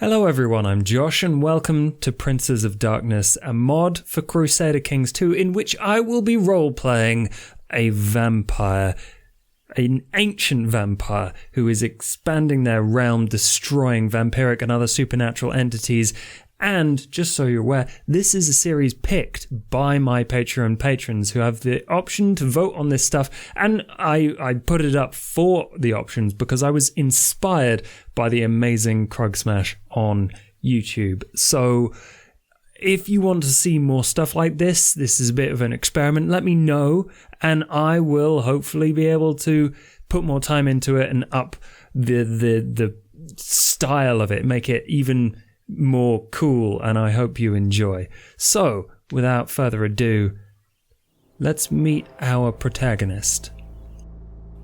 Hello everyone, I'm Josh and welcome to Princes of Darkness, a mod for Crusader Kings 2 in which I will be role-playing a vampire, an ancient vampire who is expanding their realm, destroying vampiric and other supernatural entities. And just so you're aware, this is a series picked by my Patreon patrons who have the option to vote on this stuff. And I put it up for the options because I was inspired by the amazing Krug Smash on YouTube. So if you want to see more stuff like this is a bit of an experiment, let me know. And I will hopefully be able to put more time into it and up the style of it, make it even more cool, and I hope you enjoy. So, without further ado, let's meet our protagonist.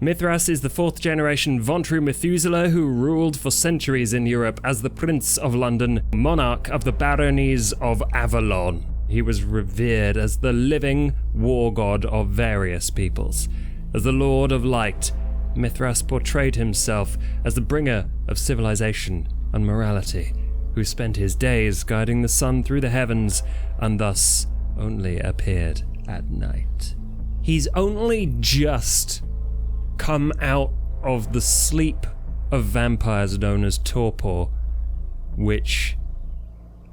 Mithras is the fourth generation Vampire Methuselah who ruled for centuries in Europe as the Prince of London, monarch of the Baronies of Avalon. He was revered as the living war god of various peoples. As the Lord of Light, Mithras portrayed himself as the bringer of civilization and morality, who spent his days guiding the sun through the heavens and thus only appeared at night. He's only just come out of the sleep of vampires known as torpor, which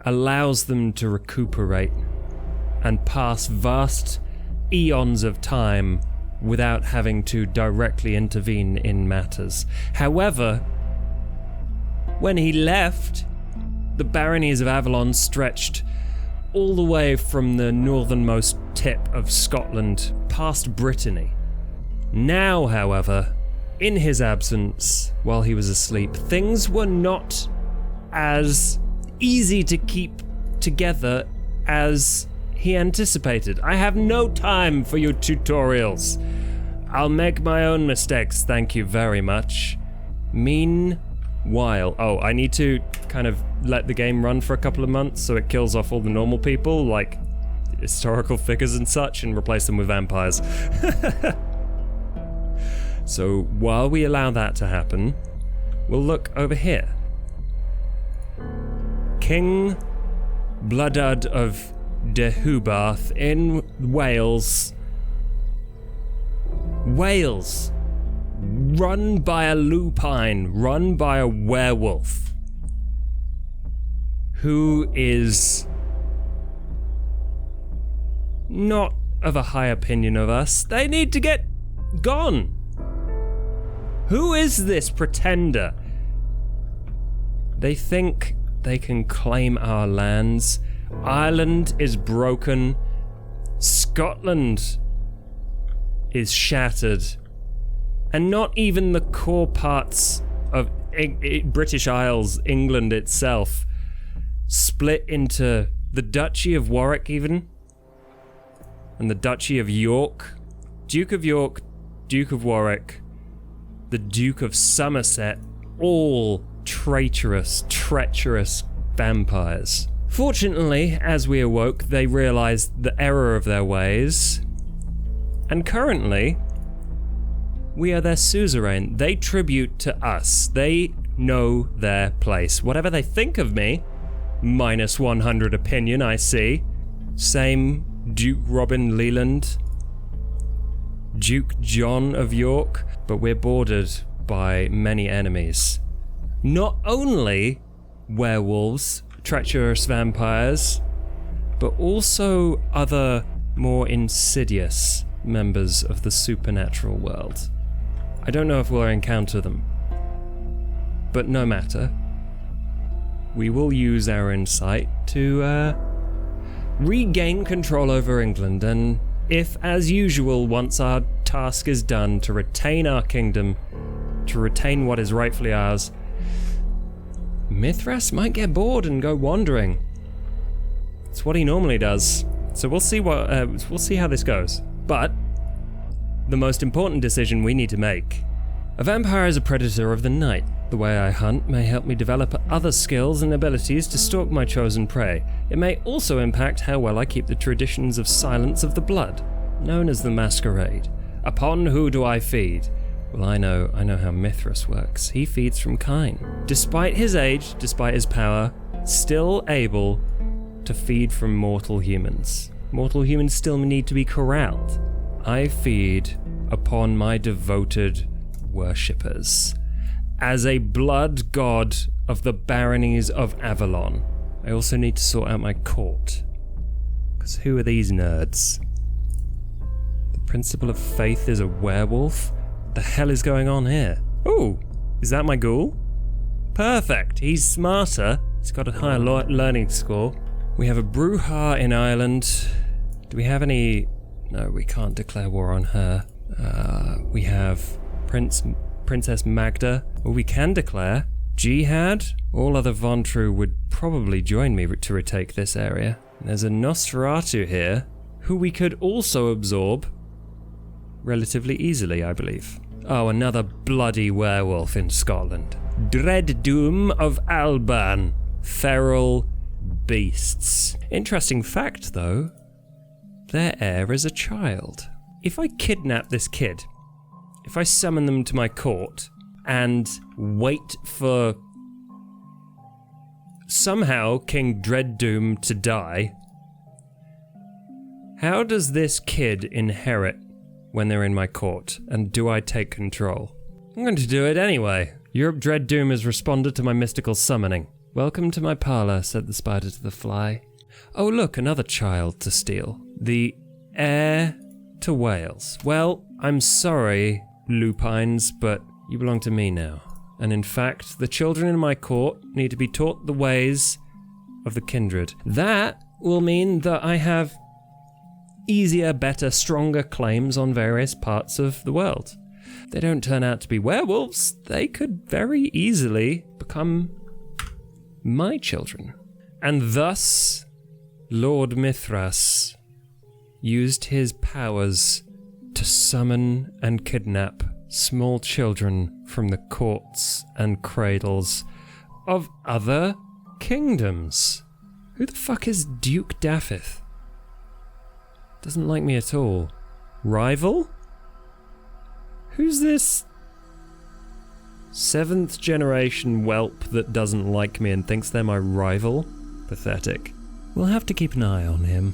allows them to recuperate and pass vast eons of time without having to directly intervene in matters. However, when he left, the Baronies of Avalon stretched all the way from the northernmost tip of Scotland past Brittany. Now, however, in his absence, while he was asleep, things were not as easy to keep together as he anticipated. I have no time for your tutorials. I'll make my own mistakes, thank you very much. Meanwhile, I need to kind of let the game run for a couple of months so it kills off all the normal people, like historical figures and such, and replace them with vampires. So while we allow that to happen, we'll look over here. King Bloodud of Dehubarth in Wales. Wales, run by a lupine, run by a werewolf, who is not of a high opinion of us. They need to get gone. Who is this pretender? They think they can claim our lands. Ireland is broken. Scotland is shattered. And not even the core parts of British Isles, England itself, split into the Duchy of Warwick even, and the Duchy of York, Duke of York, Duke of Warwick, the Duke of Somerset, all treacherous vampires. Fortunately, as we awoke, they realized the error of their ways, and currently, we are their suzerain. They tribute to us. They know their place. Whatever they think of me, minus 100 opinion, I see. Same Duke Robin Leland, Duke John of York, but we're bordered by many enemies. Not only werewolves, treacherous vampires, but also other more insidious members of the supernatural world. I don't know if we'll encounter them, but no matter. We will use our insight to regain control over England, and if, as usual, once our task is done, to retain our kingdom, to retain what is rightfully ours, Mithras might get bored and go wandering. It's what he normally does. So we'll see how this goes. But the most important decision we need to make. A vampire is a predator of the night. The way I hunt may help me develop other skills and abilities to stalk my chosen prey. It may also impact how well I keep the traditions of silence of the blood, known as the masquerade. Upon who do I feed? Well, I know how Mithras works. He feeds from kine. Despite his age, despite his power, still able to feed from mortal humans. Mortal humans still need to be corralled. I feed upon my devoted worshippers. As a blood god of the baronies of Avalon, I also need to sort out my court. Because who are these nerds? The Principle of Faith is a werewolf? What the hell is going on here? Oh, is that my ghoul? Perfect, he's smarter. He's got a higher learning score. We have a Bruja in Ireland. Do we have any... No, we can't declare war on her. We have Princess Magda. Well, we can declare jihad. All other Vontru would probably join me to retake this area. There's a Nosferatu here, who we could also absorb relatively easily, I believe. Oh, another bloody werewolf in Scotland. Dread Doom of Alban. Feral beasts. Interesting fact, though. Their heir is a child. If I kidnap this kid, if I summon them to my court and wait for somehow King Dreaddoom to die, how does this kid inherit when they're in my court, and do I take control? I'm going to do it anyway. Europe Dreaddoom has responded to my mystical summoning. Welcome to my parlour, said the spider to the fly. Oh look, another child to steal. The heir to Wales. Well, I'm sorry, lupines, but you belong to me now. And in fact, the children in my court need to be taught the ways of the kindred. That will mean that I have easier, better, stronger claims on various parts of the world. If they don't turn out to be werewolves, they could very easily become my children. And thus, Lord Mithras used his powers to summon and kidnap small children from the courts and cradles of other kingdoms. Who the fuck is Duke Daffith? Doesn't like me at all. Rival? Who's this 7th generation whelp that doesn't like me and thinks they're my rival? Pathetic. We'll have to keep an eye on him.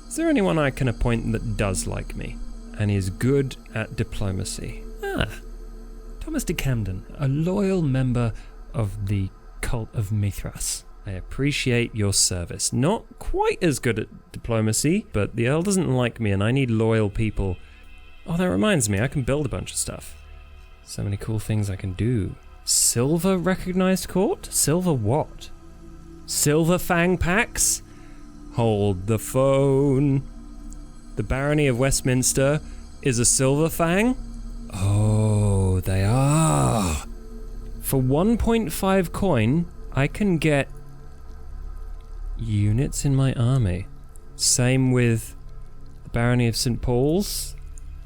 Is there anyone I can appoint that does like me and is good at diplomacy? Thomas de Camden, a loyal member of the cult of Mithras. I appreciate your service. Not quite as good at diplomacy, but the Earl doesn't like me and I need loyal people. Oh, that reminds me, I can build a bunch of stuff. So many cool things I can do. Silver recognized court? Silver what? Silver fang packs? Hold the phone. The barony of Westminster is a silver fang? Oh, they are. For 1.5 coin, I can get units in my army. Same with the barony of St. Paul's.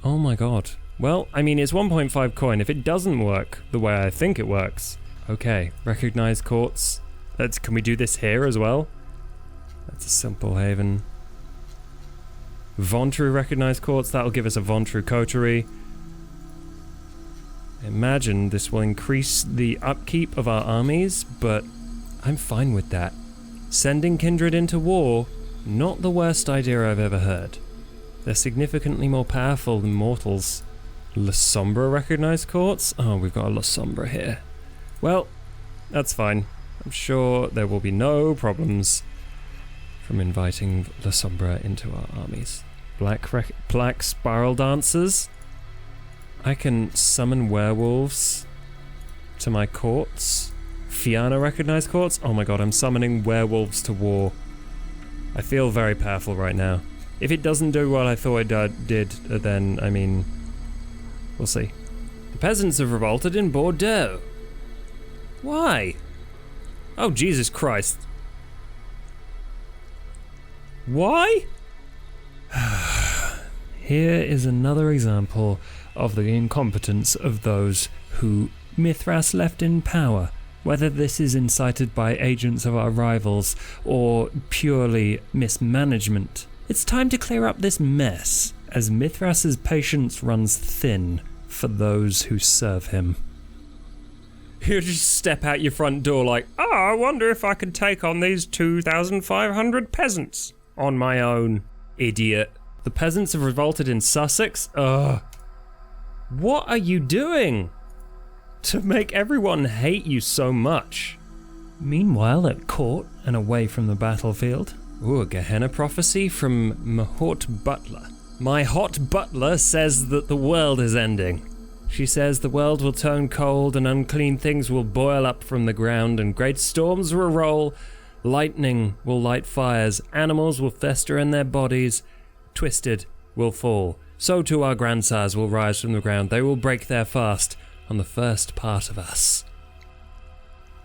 Oh my god. Well, I mean, it's 1.5 coin. If it doesn't work the way I think it works. Okay, recognized courts. Can we do this here as well? That's a simple haven. Vontru recognized courts. That'll give us a Vontru coterie. Imagine this will increase the upkeep of our armies, but I'm fine with that. Sending kindred into war, not the worst idea I've ever heard. They're significantly more powerful than mortals. La Sombra recognized courts? Oh, we've got a La Sombra here. Well, that's fine. I'm sure there will be no problems from inviting La Sombra into our armies. Black spiral dancers? I can summon werewolves to my courts. Fianna recognized courts? Oh my god, I'm summoning werewolves to war. I feel very powerful right now. If it doesn't do what I thought it did, then, I mean, we'll see. The peasants have revolted in Bordeaux. Why? Oh, Jesus Christ. Why? Here is another example of the incompetence of those who Mithras left in power, whether this is incited by agents of our rivals or purely mismanagement. It's time to clear up this mess, as Mithras's patience runs thin for those who serve him. You just step out your front door like, I wonder if I can take on these 2,500 peasants on my own. Idiot. The peasants have revolted in Sussex? Ugh. What are you doing to make everyone hate you so much? Meanwhile, at court and away from the battlefield. Ooh, a Gehenna prophecy from Mahot Butler. My hot butler says that the world is ending. She says the world will turn cold and unclean things will boil up from the ground and great storms will roll, lightning will light fires, animals will fester in their bodies, twisted will fall. So too our grandsires will rise from the ground. They will break their fast on the first part of us.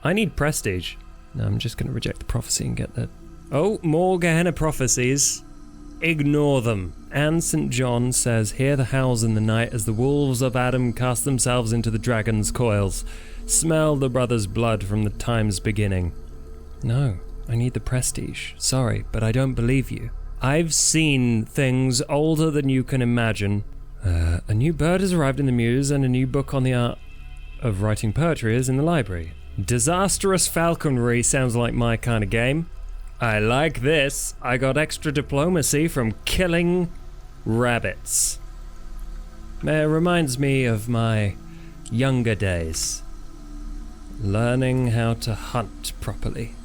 I need prestige. No, I'm just going to reject the prophecy and get that. Oh, more Gehenna prophecies. Ignore them. Anne St. John says, hear the howls in the night as the wolves of Adam cast themselves into the dragon's coils. Smell the brother's blood from the time's beginning. No, I need the prestige. Sorry, but I don't believe you. I've seen things older than you can imagine. A new bird has arrived in the Muse and a new book on the art of writing poetry is in the library. Disastrous falconry sounds like my kind of game. I like this. I got extra diplomacy from killing rabbits. It reminds me of my younger days. Learning how to hunt properly.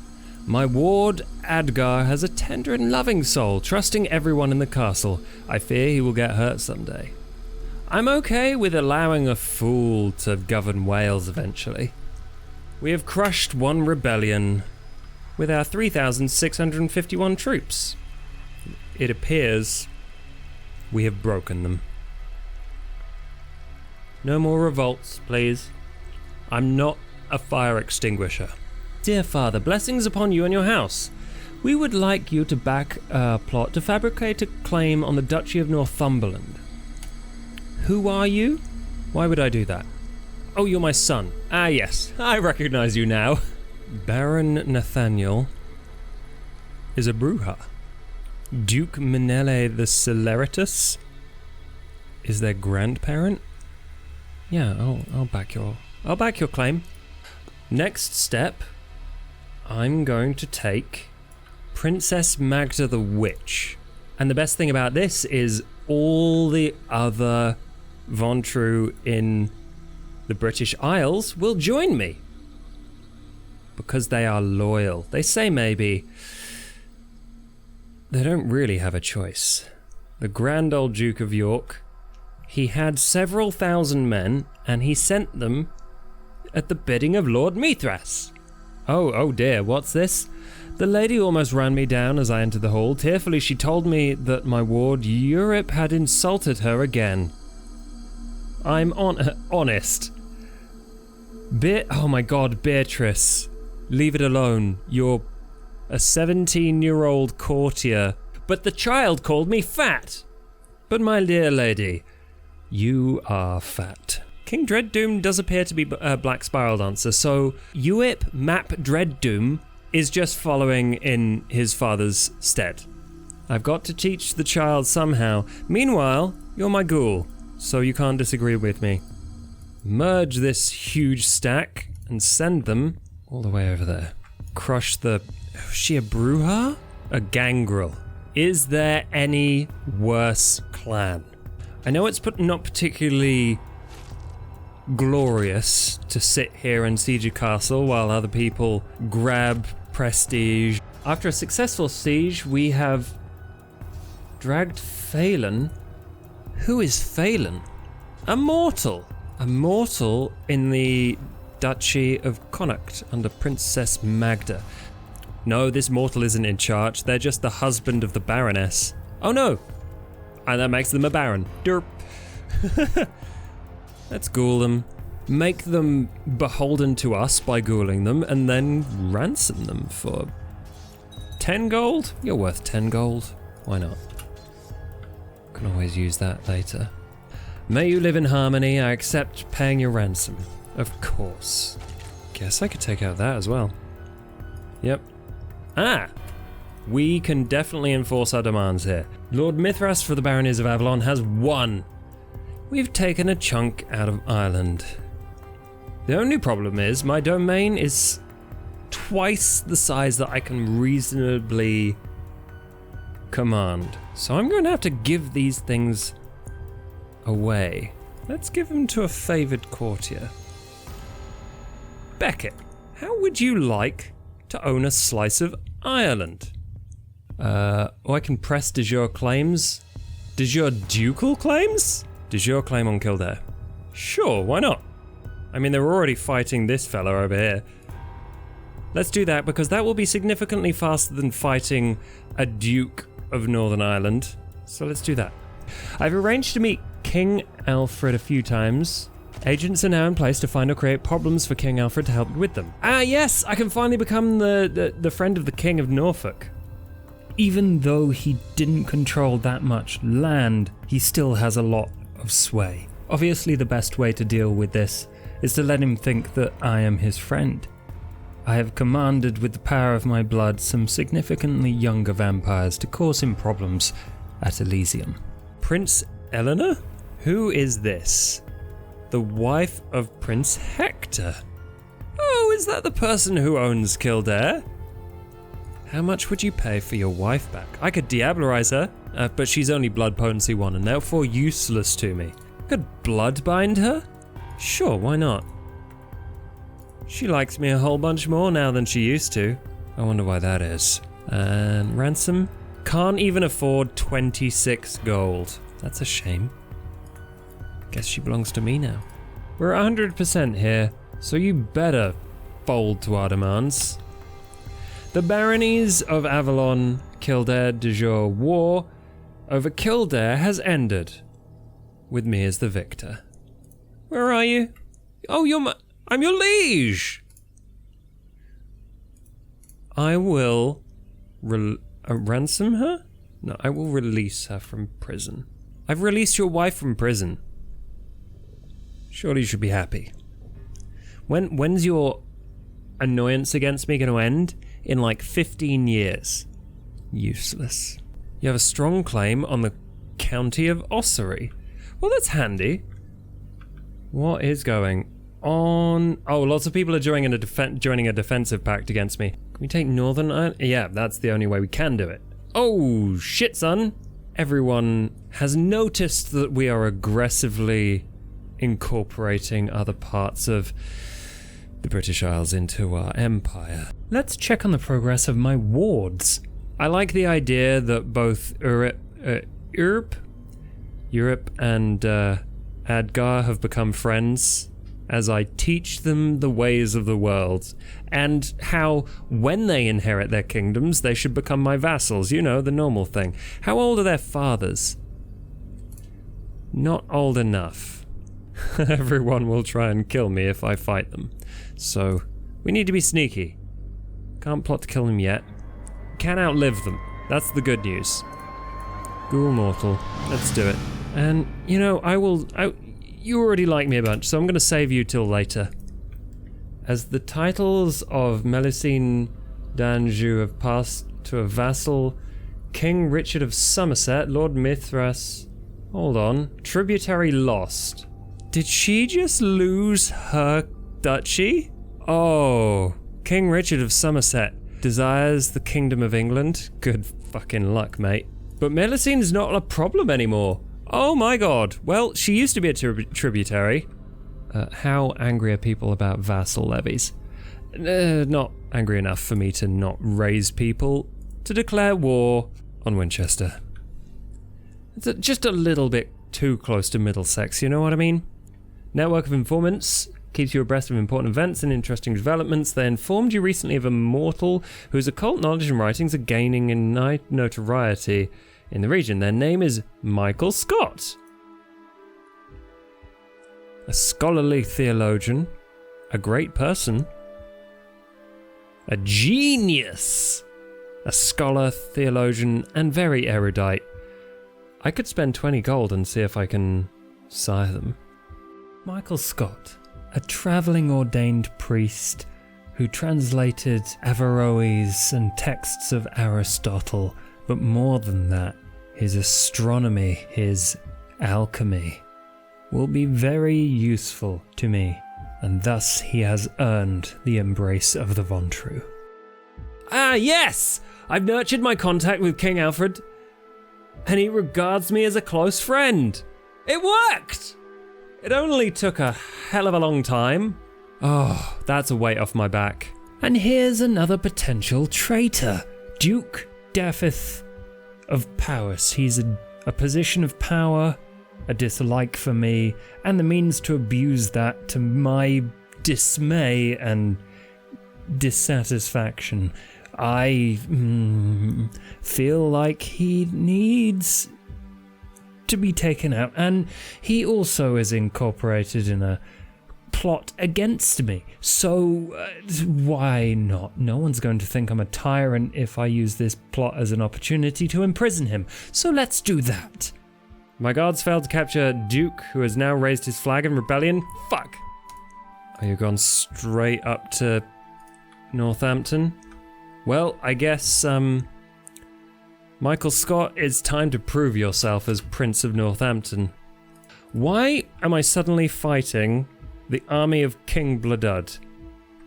My ward, Adgar, has a tender and loving soul, trusting everyone in the castle. I fear he will get hurt someday. I'm okay with allowing a fool to govern Wales eventually. We have crushed one rebellion with our 3,651 troops. It appears we have broken them. No more revolts, please. I'm not a fire extinguisher. Dear Father, blessings upon you and your house. We would like you to back our plot to fabricate a claim on the Duchy of Northumberland. Who are you? Why would I do that? Oh, you're my son. Ah, yes, I recognize you now. Baron Nathaniel is a Bruja. Duke Menele the Celeritus is their grandparent. Yeah, I'll back your claim. Next step, I'm going to take Princess Magda the Witch. And the best thing about this is all the other Vontru in the British Isles will join me. Because they are loyal. They say maybe. They don't really have a choice. The Grand Old Duke of York, he had several thousand men, and he sent them at the bidding of Lord Mithras. Oh dear, what's this? The lady almost ran me down as I entered the hall. Tearfully, she told me that my ward Europe had insulted her again. I'm honest. Oh my god, Beatrice. Leave it alone. You're a 17-year-old courtier. But the child called me fat. But my dear lady, you are fat. King Dreaddoom does appear to be a Black Spiral Dancer, so Uip Map Dreaddoom is just following in his father's stead. I've got to teach the child somehow. Meanwhile, you're my ghoul, so you can't disagree with me. Merge this huge stack and send them all the way over there. Crush the... Oh, is she a Bruja? A Gangrel. Is there any worse clan? I know it's not particularly glorious to sit here and siege a castle while other people grab prestige. After a successful siege, we have dragged Phelan. Who is Phelan? A mortal. A mortal in the Duchy of Connacht under Princess Magda. No, this mortal isn't in charge. They're just the husband of the Baroness. Oh no! And that makes them a Baron. Derp. Let's ghoul them. Make them beholden to us by ghouling them, and then ransom them for 10 gold? You're worth 10 gold. Why not? Can always use that later. May you live in harmony. I accept paying your ransom. Of course. Guess I could take out that as well. Yep. Ah! We can definitely enforce our demands here. Lord Mithras for the Baronies of Avalon has won. We've taken a chunk out of Ireland. The only problem is my domain is twice the size that I can reasonably command. So I'm going to have to give these things away. Let's give them to a favoured courtier. Beckett, how would you like to own a slice of Ireland? I can press de jure claims. De jure ducal claims? De jure claim on Kildare. Sure, why not? I mean, they're already fighting this fella over here. Let's do that because that will be significantly faster than fighting a Duke of Northern Ireland. So let's do that. I've arranged to meet King Alfred a few times. Agents are now in place to find or create problems for King Alfred to help with them. Ah yes, I can finally become the friend of the King of Norfolk. Even though he didn't control that much land, he still has a lot of sway. Obviously the best way to deal with this is to let him think that I am his friend. I have commanded with the power of my blood some significantly younger vampires to cause him problems at Elysium. Prince Eleanor? Who is this? The wife of Prince Hector. Oh, is that the person who owns Kildare? How much would you pay for your wife back? I could diablerize her, but she's only blood potency 1 and therefore useless to me. I could bloodbind her? Sure, why not? She likes me a whole bunch more now than she used to. I wonder why that is. And ransom? Can't even afford 26 gold. That's a shame. Guess she belongs to me now. We're 100% here, so you better fold to our demands. The baronies of Avalon Kildare de jure war over Kildare has ended, with me as the victor. Where are you? Oh, I'm your liege! I will ransom her? No, I will release her from prison. I've released your wife from prison. Surely you should be happy. When's your annoyance against me going to end? In like 15 years. Useless. You have a strong claim on the county of Ossory. Well, that's handy. What is going on? Oh, lots of people are joining a defensive pact against me. Can we take Northern Ireland? Yeah, that's the only way we can do it. Oh, shit, son. Everyone has noticed that we are aggressively incorporating other parts of the British Isles into our empire. Let's check on the progress of my wards. I like the idea that both Europe and Adgar have become friends as I teach them the ways of the world, and how when they inherit their kingdoms they should become my vassals, you know, the normal thing. How old are their fathers? Not old enough. Everyone will try and kill me if I fight them. So, we need to be sneaky. Can't plot to kill them yet. Can't outlive them. That's the good news. Ghoul Mortal. Let's do it. And, you know, you already like me a bunch, so I'm going to save you till later. As the titles of Melusine d'Anjou have passed to a vassal, King Richard of Somerset, Lord Mithras... Hold on. Tributary lost. Did she just lose her duchy? Oh, King Richard of Somerset desires the Kingdom of England. Good fucking luck, mate. But Melusine's not a problem anymore. Oh my god. Well, she used to be a tributary. How angry are people about vassal levies? Not angry enough for me to not raise people to declare war on Winchester. It's just a little bit too close to Middlesex, you know what I mean? Network of informants keeps you abreast of important events and interesting developments. They informed you recently of a mortal whose occult knowledge and writings are gaining in notoriety in the region. Their name is Michael Scott. A scholarly theologian, a great person, a genius, a scholar, theologian, and very erudite. I could spend 20 gold and see if I can sire them. Michael Scott, a travelling ordained priest who translated Averroes and texts of Aristotle, but more than that, his astronomy, his alchemy, will be very useful to me, and thus he has earned the embrace of the Von True. Ah, yes! I've nurtured my contact with King Alfred, and he regards me as a close friend. It worked! It only took a hell of a long time. Oh, that's a weight off my back. And here's another potential traitor, Duke Daffith of Powys. He's a position of power, a dislike for me, and the means to abuse that to my dismay and dissatisfaction. I feel like he needs to be taken out, and he also is incorporated in a plot against me. So why not? No one's going to think I'm a tyrant if I use this plot as an opportunity to imprison him. So let's do that. My guards failed to capture Duke, who has now raised his flag in rebellion. Fuck. Are you gone straight up to Northampton? Well, I guess, Michael Scott, it's time to prove yourself as Prince of Northampton. Why am I suddenly fighting the army of King Bladud?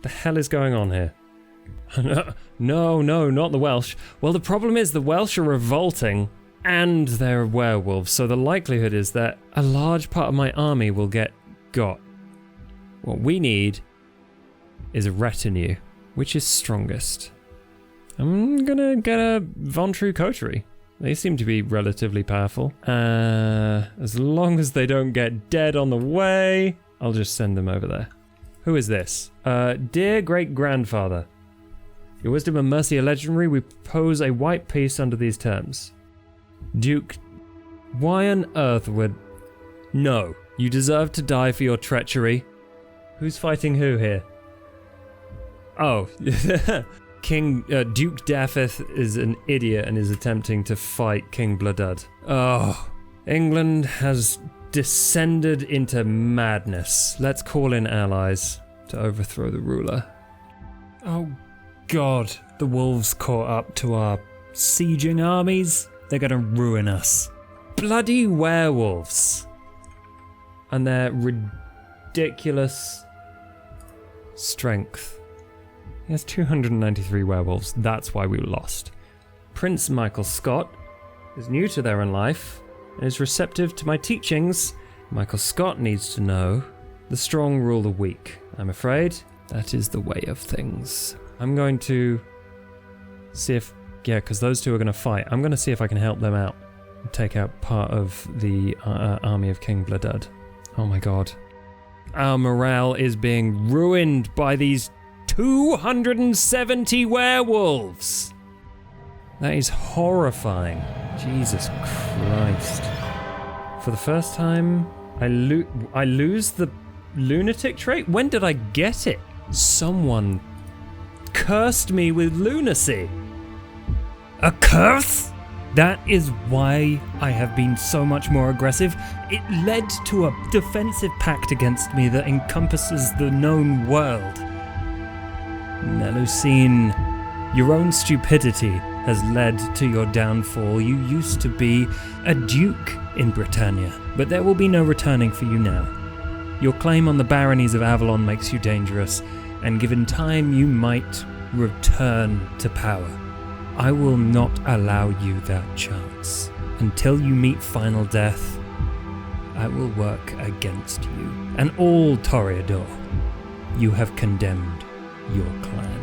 The hell is going on here? No, not the Welsh. Well, the problem is the Welsh are revolting and they're werewolves, so the likelihood is that a large part of my army will get got. What we need is a retinue. Which is strongest? I'm gonna get a Von True coterie. They seem to be relatively powerful. As long as they don't get dead on the way, I'll just send them over there. Who is this? Dear great-grandfather, your wisdom and mercy are legendary. We propose a white peace under these terms. Duke, why on earth would... No, you deserve to die for your treachery. Who's fighting who here? Oh, Duke Daffith is an idiot and is attempting to fight King Bladud. Oh, England has descended into madness. Let's call in allies to overthrow the ruler. Oh God, the wolves caught up to our sieging armies. They're gonna ruin us. Bloody werewolves. And their ridiculous strength. He has 293 werewolves. That's why we lost. Prince Michael Scott is new to their own life and is receptive to my teachings. Michael Scott needs to know the strong rule the weak. I'm afraid that is the way of things. I'm going to see if... Yeah, because those two are going to fight. I'm going to see if I can help them out and take out part of the army of King Bladud. Oh my God. Our morale is being ruined by these 270 werewolves. That is horrifying. Jesus Christ. For the first time, I lose the lunatic trait? When did I get it? Someone cursed me with lunacy. A curse? That is why I have been so much more aggressive. It led to a defensive pact against me that encompasses the known world. Melusine, your own stupidity has led to your downfall. You used to be a duke in Britannia, but there will be no returning for you now. Your claim on the baronies of Avalon makes you dangerous, and given time you might return to power. I will not allow you that chance. Until you meet final death, I will work against you and all Toreador. You have condemned your clan.